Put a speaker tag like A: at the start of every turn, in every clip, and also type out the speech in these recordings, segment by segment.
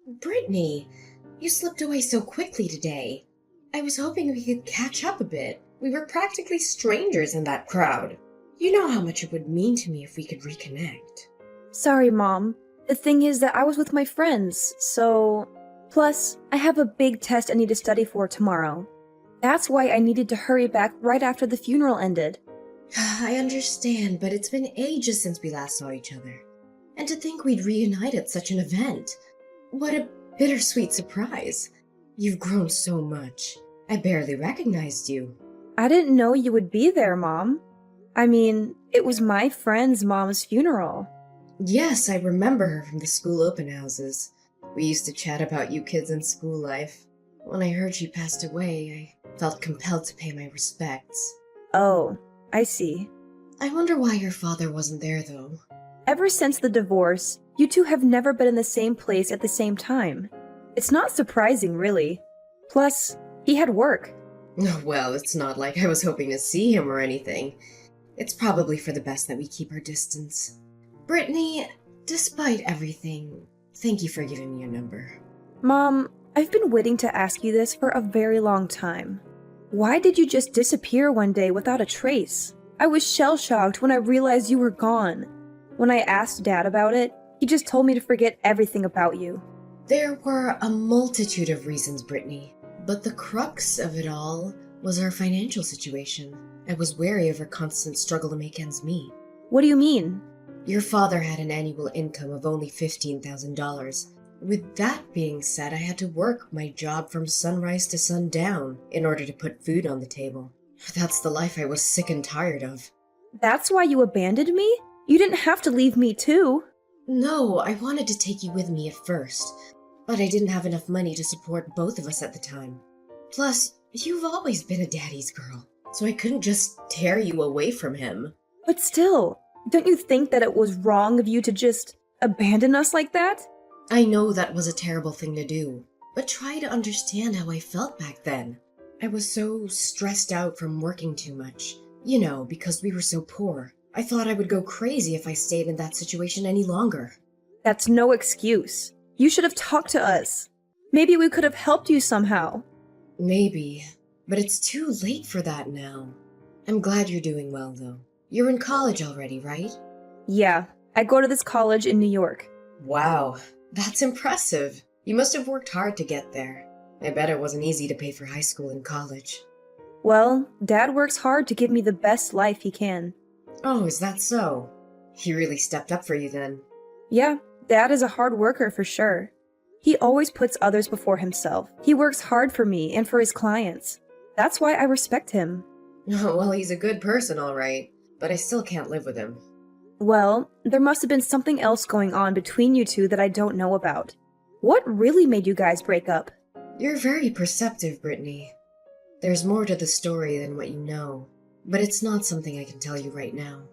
A: Brittany, you slipped away so quickly today. I was hoping we could catch up a bit. We were practically strangers in that crowd. You know how much it would mean to me if we could reconnect.
B: Sorry, Mom. The thing is that I was with my friends, so... Plus, I have a big test I need to study for tomorrow. That's why I needed to hurry back right after the funeral ended.
A: I understand, but it's been ages since we last saw each other. And to think we'd reunite at such an event. What a bittersweet surprise. You've grown so much. I barely recognized you.
B: I didn't know you would be there, Mom. I mean, it was my friend's mom's funeral.
A: Yes, I remember her from the school open houses. We used to chat about you kids in school life. When I heard she passed away, I felt compelled to pay my respects.
B: Oh, I see.
A: I wonder why your father wasn't there, though.
B: Ever since the divorce, you two have never been in the same place at the same time. It's not surprising, really. Plus, he had work.
A: Well, it's not like I was hoping to see him or anything. It's probably for the best that we keep our distance. Brittany, despite everything, thank you for giving me your number.
B: Mom, I've been waiting to ask you this for a very long time. Why did you just disappear one day without a trace? I was shell-shocked when I realized you were gone. When I asked Dad about it, he just told me to forget everything about you.
A: There were a multitude of reasons, Brittany, but the crux of it all was our financial situation. I was wary of our constant struggle to make ends meet.
B: What do you mean?
A: Your father had an annual income of only $15,000. With that being said, I had to work my job from sunrise to sundown in order to put food on the table. That's the life I was sick and tired of.
B: That's why you abandoned me? You didn't have to leave me too.
A: No, I wanted to take you with me at first, but I didn't have enough money to support both of us at the time. Plus, you've always been a daddy's girl, so I couldn't just tear you away from him.
B: But still, don't you think that it was wrong of you to just abandon us like that?
A: I know that was a terrible thing to do, but try to understand how I felt back then. I was so stressed out from working too much. You know, because we were so poor. I thought I would go crazy if I stayed in that situation any longer.
B: That's no excuse. You should have talked to us. Maybe we could have helped you somehow.
A: Maybe, but it's too late for that now. I'm glad you're doing well, though. You're in college already, right?
B: Yeah, I go to this college in New York.
A: Wow, that's impressive. You must have worked hard to get there. I bet it wasn't easy to pay for high school and college.
B: Well, Dad works hard to give me the best life he can.
A: Oh, is that so? He really stepped up for you then.
B: Yeah, Dad is a hard worker for sure. He always puts others before himself. He works hard for me and for his clients. That's why I respect him.
A: Well, he's a good person, all right, but I still can't live with him.
B: Well, there must have been something else going on between you two that I don't know about. What really made you guys break up?
A: You're very perceptive, Brittany. There's more to the story than what you know, but it's not something I can tell you right now.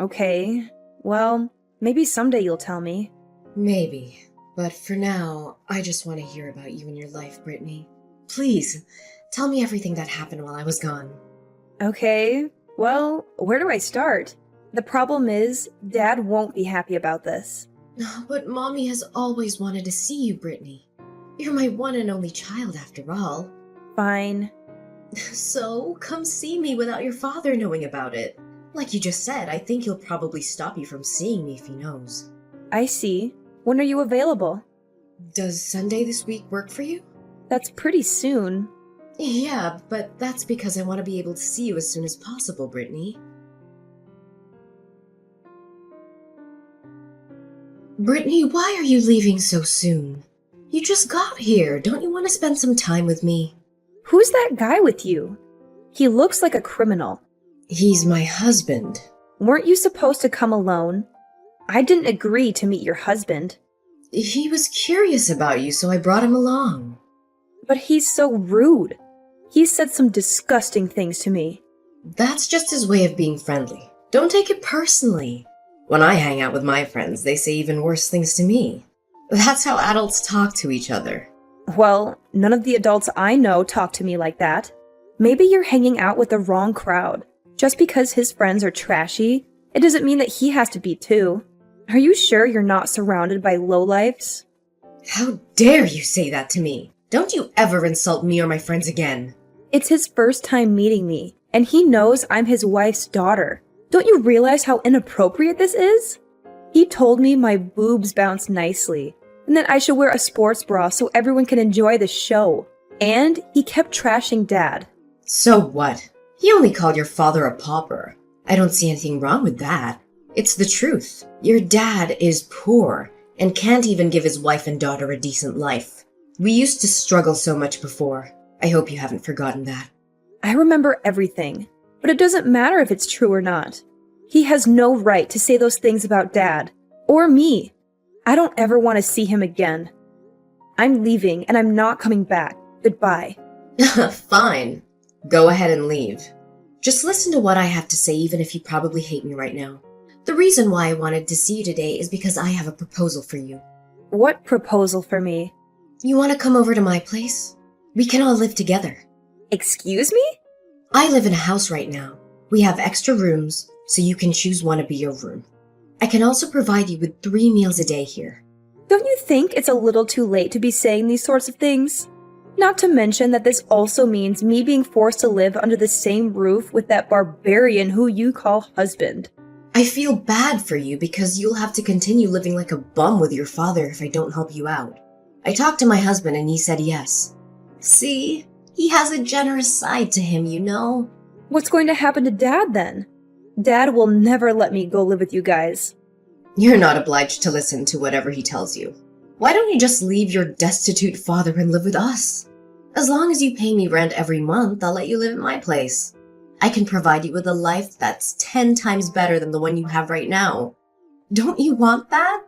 B: Okay, well, maybe someday you'll tell me.
A: Maybe, but for now, I just want to hear about you and your life, Brittany. Please, tell me everything that happened while I was gone.
B: Okay, well, where do I start? The problem is, Dad won't be happy about this.
A: But Mommy has always wanted to see you, Brittany. You're my one and only child, after all.
B: Fine.
A: So, come see me without your father knowing about it. Like you just said, I think he'll probably stop you from seeing me if he knows.
B: I see. When are you available?
A: Does Sunday this week work for you?
B: That's pretty soon.
A: Yeah, but that's because I want to be able to see you as soon as possible, Brittany. Brittany, why are you leaving so soon? You just got here. Don't you want to spend some time with me?
B: Who's that guy with you? He looks like a criminal.
A: He's my husband.
B: Weren't you supposed to come alone? I didn't agree to meet your husband.
A: He was curious about you, so I brought him along.
B: But he's so rude. He said some disgusting things to me.
A: That's just his way of being friendly. Don't take it personally. When I hang out with my friends, they say even worse things to me. That's how adults talk to each other.
B: Well, none of the adults I know talk to me like that. Maybe you're hanging out with the wrong crowd. Just because his friends are trashy, it doesn't mean that he has to be too. Are you sure you're not surrounded by lowlifes?
A: How dare you say that to me? Don't you ever insult me or my friends again.
B: It's his first time meeting me, and he knows I'm his wife's daughter. Don't you realize how inappropriate this is? He told me my boobs bounce nicely, and that I should wear a sports bra so everyone can enjoy the show. And he kept trashing Dad.
A: So what? He only called your father a pauper. I don't see anything wrong with that. It's the truth. Your dad is poor and can't even give his wife and daughter a decent life. We used to struggle so much before. I hope you haven't forgotten that.
B: I remember everything, but it doesn't matter if it's true or not. He has no right to say those things about Dad, or me. I don't ever want to see him again. I'm leaving and I'm not coming back. Goodbye.
A: Fine. Go ahead and leave. Just listen to what I have to say, even if you probably hate me right now. The reason why I wanted to see you today is because I have a proposal for you.
B: What proposal for me?
A: You want to come over to my place? We can all live together.
B: Excuse me?
A: I live in a house right now. We have extra rooms, so you can choose one to be your room. I can also provide you with 3 meals a day here.
B: Don't you think it's a little too late to be saying these sorts of things? Not to mention that this also means me being forced to live under the same roof with that barbarian who you call husband.
A: I feel bad for you because you'll have to continue living like a bum with your father if I don't help you out. I talked to my husband and he said yes. See? He has a generous side to him, you know?
B: What's going to happen to Dad then? Dad will never let me go live with you guys.
A: You're not obliged to listen to whatever he tells you. Why don't you just leave your destitute father and live with us? As long as you pay me rent every month, I'll let you live at my place. I can provide you with a life that's 10 times better than the one you have right now. Don't you want that?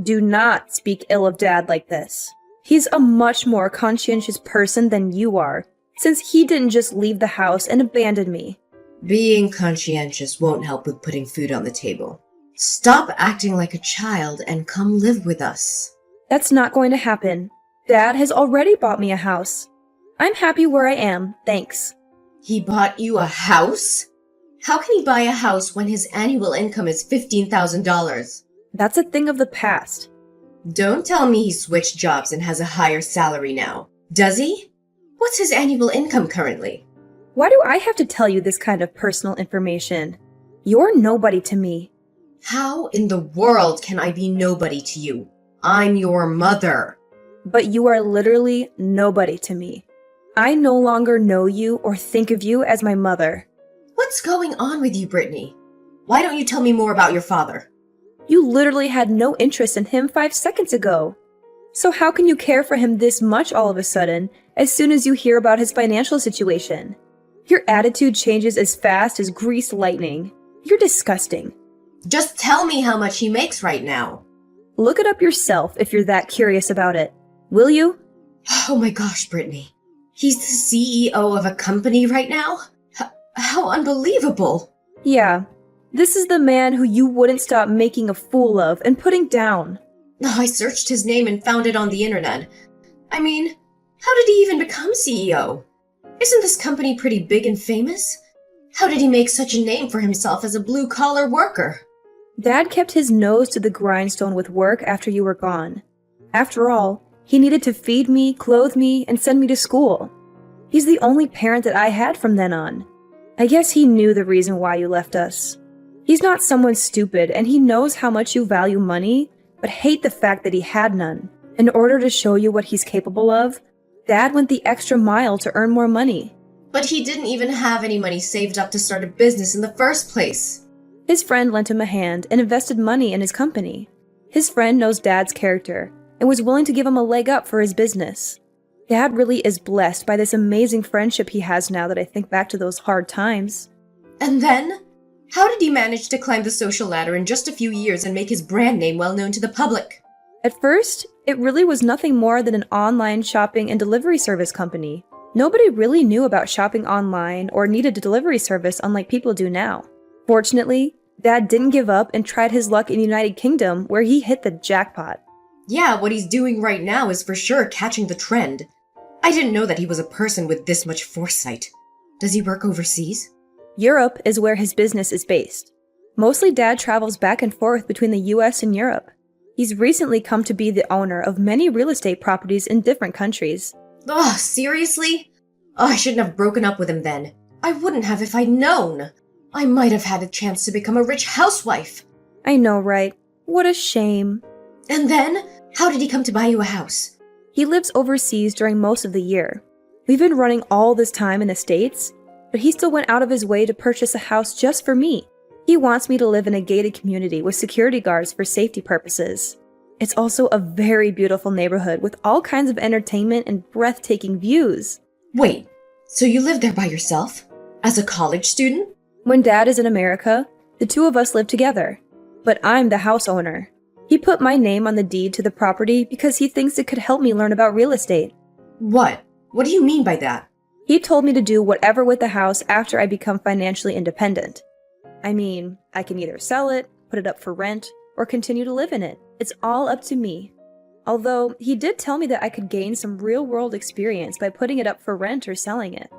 B: Do not speak ill of Dad like this. He's a much more conscientious person than you are, since he didn't just leave the house and abandon me.
A: Being conscientious won't help with putting food on the table. Stop acting like a child and come live with us.
B: That's not going to happen. Dad has already bought me a house. I'm happy where I am, thanks.
A: He bought you a house? How can he buy a house when his annual income is $15,000?
B: That's a thing of the past.
A: Don't tell me he switched jobs and has a higher salary now. Does he? What's his annual income currently?
B: Why do I have to tell you this kind of personal information? You're nobody to me.
A: How in the world can I be nobody to you? I'm your mother.
B: But you are literally nobody to me. I no longer know you or think of you as my mother.
A: What's going on with you, Brittany? Why don't you tell me more about your father?
B: You literally had no interest in him 5 seconds ago. So how can you care for him this much all of a sudden, as soon as you hear about his financial situation? Your attitude changes as fast as greased lightning. You're disgusting.
A: Just tell me how much he makes right now.
B: Look it up yourself if you're that curious about it. Will you?
A: Oh my gosh, Brittany. He's the CEO of a company right now? How unbelievable.
B: Yeah. This is the man who you wouldn't stop making a fool of and putting down.
A: I searched his name and found it on the internet. I mean, how did he even become CEO? Isn't this company pretty big and famous? How did he make such a name for himself as a blue-collar worker?
B: Dad kept his nose to the grindstone with work after you were gone. After all, he needed to feed me, clothe me, and send me to school. He's the only parent that I had from then on. I guess he knew the reason why you left us. He's not someone stupid, and he knows how much you value money, but hate the fact that he had none. In order to show you what he's capable of, Dad went the extra mile to earn more money.
A: But he didn't even have any money saved up to start a business in the first place.
B: His friend lent him a hand and invested money in his company. His friend knows Dad's character and was willing to give him a leg up for his business. Dad really is blessed by this amazing friendship he has now that I think back to those hard times.
A: And then? How did he manage to climb the social ladder in just a few years and make his brand name well known to the public?
B: At first, it really was nothing more than an online shopping and delivery service company. Nobody really knew about shopping online or needed a delivery service unlike people do now. Fortunately, Dad didn't give up and tried his luck in the United Kingdom, where he hit the jackpot.
A: Yeah, what he's doing right now is for sure catching the trend. I didn't know that he was a person with this much foresight. Does he work overseas?
B: Europe is where his business is based. Mostly Dad travels back and forth between the US and Europe. He's recently come to be the owner of many real estate properties in different countries.
A: Ugh, seriously? Oh, I shouldn't have broken up with him then. I wouldn't have if I'd known. I might have had a chance to become a rich housewife.
B: I know, right? What a shame.
A: And then, how did he come to buy you a house?
B: He lives overseas during most of the year. We've been running all this time in the States, but he still went out of his way to purchase a house just for me. He wants me to live in a gated community with security guards for safety purposes. It's also a very beautiful neighborhood with all kinds of entertainment and breathtaking views.
A: Wait, so you live there by yourself? As a college student?
B: When Dad is in America, the two of us live together. But I'm the house owner. He put my name on the deed to the property because he thinks it could help me learn about real estate.
A: What? What do you mean by that?
B: He told me to do whatever with the house after I become financially independent. I mean, I can either sell it, put it up for rent, or continue to live in it. It's all up to me. Although, he did tell me that I could gain some real-world experience by putting it up for rent or selling it.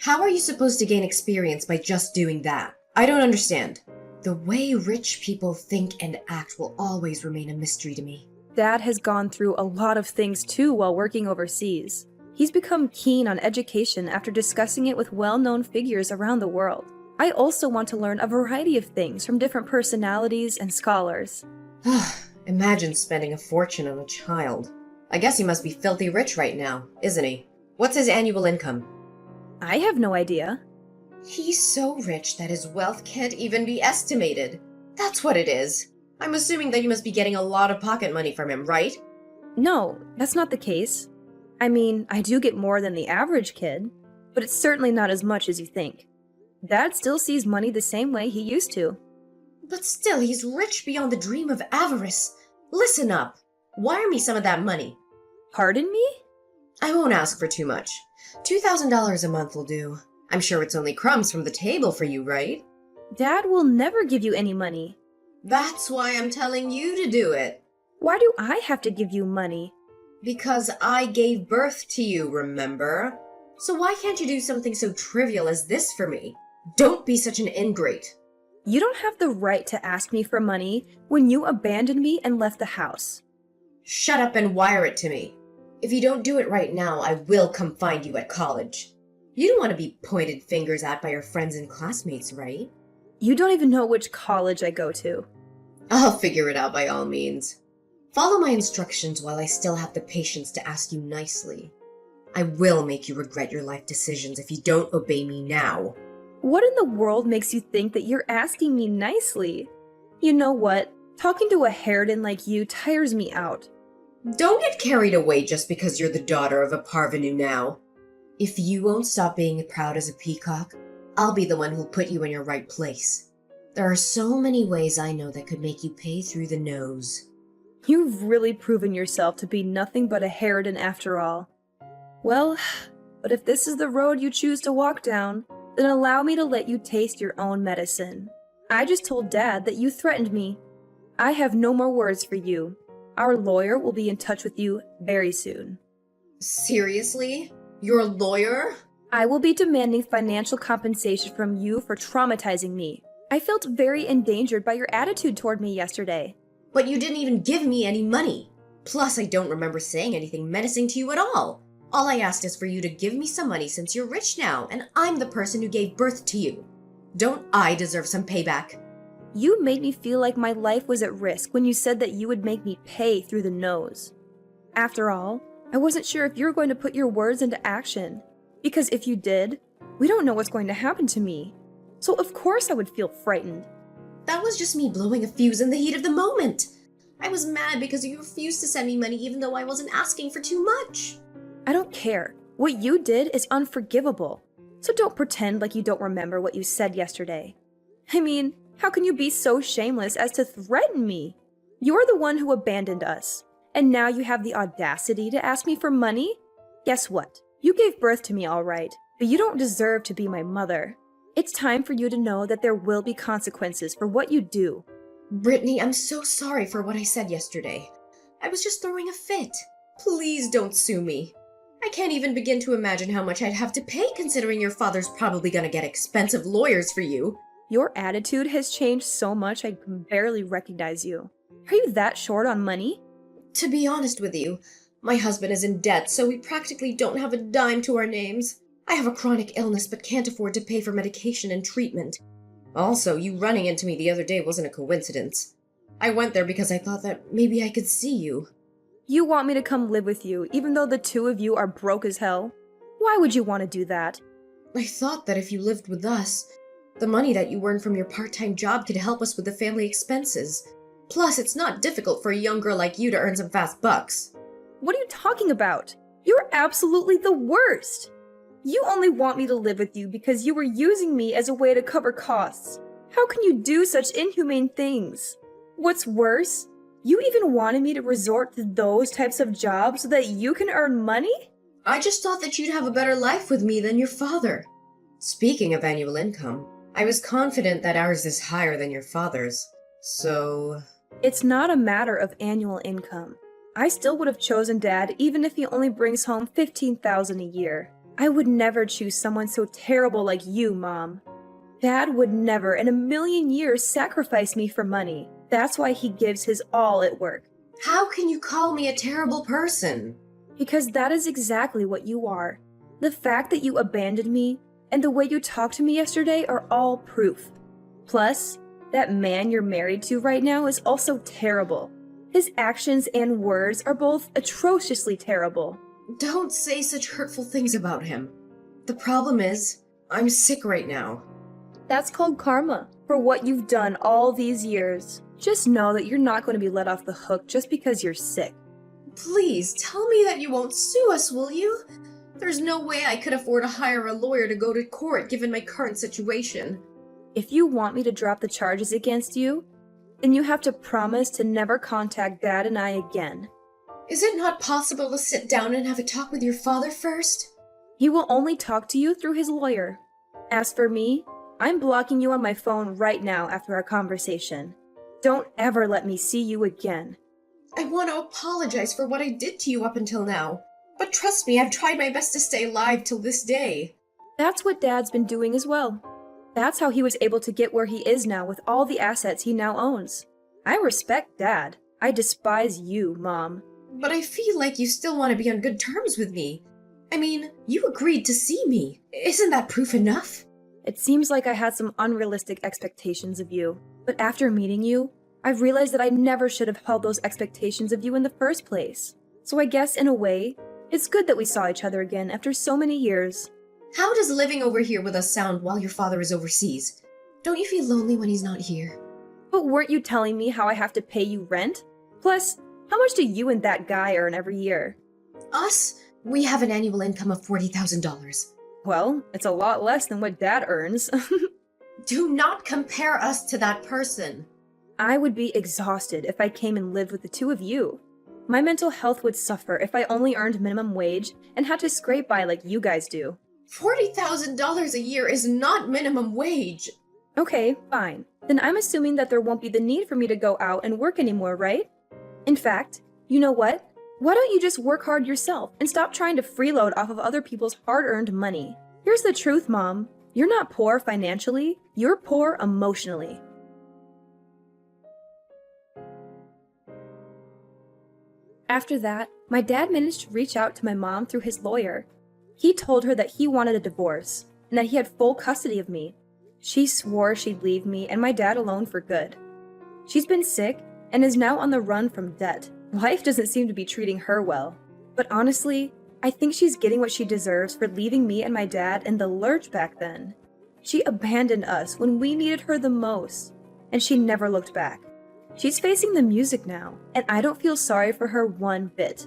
A: How are you supposed to gain experience by just doing that? I don't understand. The way rich people think and act will always remain a mystery to me.
B: Dad has gone through a lot of things too while working overseas. He's become keen on education after discussing it with well-known figures around the world. I also want to learn a variety of things from different personalities and scholars.
A: Imagine spending a fortune on a child. I guess he must be filthy rich right now, isn't he? What's his annual income?
B: I have no idea.
A: He's so rich that his wealth can't even be estimated. That's what it is. I'm assuming that you must be getting a lot of pocket money from him, right?
B: No, that's not the case. I mean, I do get more than the average kid, but it's certainly not as much as you think. Dad still sees money the same way he used to.
A: But still, he's rich beyond the dream of avarice. Listen up. Wire me some of that money.
B: Pardon me?
A: I won't ask for too much. $2,000 a month will do. I'm sure it's only crumbs from the table for you, right?
B: Dad will never give you any money.
A: That's why I'm telling you to do it.
B: Why do I have to give you money?
A: Because I gave birth to you, remember? So why can't you do something so trivial as this for me? Don't be such an ingrate.
B: You don't have the right to ask me for money when you abandoned me and left the house.
A: Shut up and wire it to me. If you don't do it right now, I will come find you at college. You don't want to be pointed fingers at by your friends and classmates, right?
B: You don't even know which college I go to.
A: I'll figure it out by all means. Follow my instructions while I still have the patience to ask you nicely. I will make you regret your life decisions if you don't obey me now.
B: What in the world makes you think that you're asking me nicely? You know what? Talking to a harridan like you tires me out.
A: Don't get carried away just because you're the daughter of a parvenu now. If you won't stop being proud as a peacock, I'll be the one who'll put you in your right place. There are so many ways I know that could make you pay through the nose.
B: You've really proven yourself to be nothing but a harridan after all. Well, but if this is the road you choose to walk down, then allow me to let you taste your own medicine. I just told Dad that you threatened me. I have no more words for you. Our lawyer will be in touch with you very soon.
A: Seriously? You're a lawyer?
B: I will be demanding financial compensation from you for traumatizing me. I felt very endangered by your attitude toward me yesterday.
A: But you didn't even give me any money. Plus, I don't remember saying anything menacing to you at all. All I asked is for you to give me some money since you're rich now, and I'm the person who gave birth to you. Don't I deserve some payback?
B: You made me feel like my life was at risk when you said that you would make me pay through the nose. After all, I wasn't sure if you were going to put your words into action. Because if you did, we don't know what's going to happen to me. So of course I would feel frightened.
A: That was just me blowing a fuse in the heat of the moment. I was mad because you refused to send me money even though I wasn't asking for too much.
B: I don't care. What you did is unforgivable. So don't pretend like you don't remember what you said yesterday. I mean, how can you be so shameless as to threaten me? You're the one who abandoned us. And now you have the audacity to ask me for money? Guess what? You gave birth to me all right, but you don't deserve to be my mother. It's time for you to know that there will be consequences for what you do.
A: Brittany, I'm so sorry for what I said yesterday. I was just throwing a fit. Please don't sue me. I can't even begin to imagine how much I'd have to pay considering your father's probably gonna get expensive lawyers for you.
B: Your attitude has changed so much I can barely recognize you. Are you that short on money?
A: To be honest with you, my husband is in debt, so we practically don't have a dime to our names. I have a chronic illness but can't afford to pay for medication and treatment. Also, you running into me the other day wasn't a coincidence. I went there because I thought that maybe I could see you.
B: You want me to come live with you, even though the two of you are broke as hell? Why would you want to do that?
A: I thought that if you lived with us, the money that you earned from your part-time job could help us with the family expenses. Plus, it's not difficult for a young girl like you to earn some fast bucks.
B: What are you talking about? You're absolutely the worst! You only want me to live with you because you were using me as a way to cover costs. How can you do such inhumane things? What's worse, you even wanted me to resort to those types of jobs so that you can earn money?
A: I just thought that you'd have a better life with me than your father. Speaking of annual income, I was confident that ours is higher than your father's. So...
B: It's not a matter of annual income. I still would have chosen Dad even if he only brings home $15,000 a year. I would never choose someone so terrible like you, Mom. Dad would never in a million years sacrifice me for money. That's why he gives his all at work.
A: How can you call me a terrible person?
B: Because that is exactly what you are. The fact that you abandoned me and the way you talked to me yesterday are all proof. Plus, that man you're married to right now is also terrible. His actions and words are both atrociously terrible.
A: Don't say such hurtful things about him. The problem is, I'm sick right now.
B: That's called karma for what you've done all these years. Just know that you're not going to be let off the hook just because you're sick.
A: Please, tell me that you won't sue us, will you? There's no way I could afford to hire a lawyer to go to court given my current situation.
B: If you want me to drop the charges against you, then you have to promise to never contact Dad and I again.
A: Is it not possible to sit down and have a talk with your father first?
B: He will only talk to you through his lawyer. As for me, I'm blocking you on my phone right now after our conversation. Don't ever let me see you again.
A: I want to apologize for what I did to you up until now. But trust me, I've tried my best to stay alive till this day.
B: That's what Dad's been doing as well. That's how he was able to get where he is now with all the assets he now owns. I respect Dad. I despise you, Mom.
A: But I feel like you still want to be on good terms with me. I mean, you agreed to see me. Isn't that proof enough?
B: It seems like I had some unrealistic expectations of you. But after meeting you, I've realized that I never should have held those expectations of you in the first place. So I guess, in a way, it's good that we saw each other again after so many years.
A: How does living over here with us sound while your father is overseas? Don't you feel lonely when he's not here?
B: But weren't you telling me how I have to pay you rent? Plus, how much do you and that guy earn every year?
A: Us? We have an annual income of $40,000.
B: Well, it's a lot less than what Dad earns.
A: Do not compare us to that person.
B: I would be exhausted if I came and lived with the two of you. My mental health would suffer if I only earned minimum wage and had to scrape by like you guys do.
A: $40,000 a year is not minimum wage.
B: Okay, fine. Then I'm assuming that there won't be the need for me to go out and work anymore, right? In fact, you know what? Why don't you just work hard yourself and stop trying to freeload off of other people's hard-earned money? Here's the truth, Mom. You're not poor financially, you're poor emotionally. After that, my dad managed to reach out to my mom through his lawyer. He told her that he wanted a divorce and that he had full custody of me. She swore she'd leave me and my dad alone for good. She's been sick and is now on the run from debt. Life doesn't seem to be treating her well. But honestly, I think she's getting what she deserves for leaving me and my dad in the lurch back then. She abandoned us when we needed her the most, and she never looked back. She's facing the music now, and I don't feel sorry for her one bit.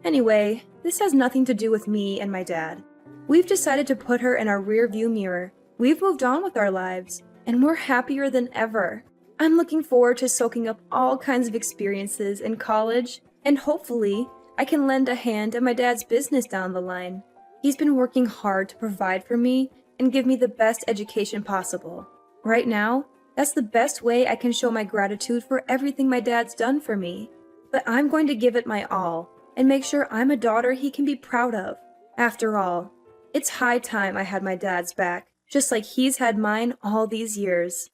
B: Anyway, this has nothing to do with me and my dad. We've decided to put her in our rearview mirror. We've moved on with our lives, and we're happier than ever. I'm looking forward to soaking up all kinds of experiences in college, and hopefully, I can lend a hand at my dad's business down the line. He's been working hard to provide for me and give me the best education possible. Right now, that's the best way I can show my gratitude for everything my dad's done for me. But I'm going to give it my all and make sure I'm a daughter he can be proud of. After all, it's high time I had my dad's back, just like he's had mine all these years.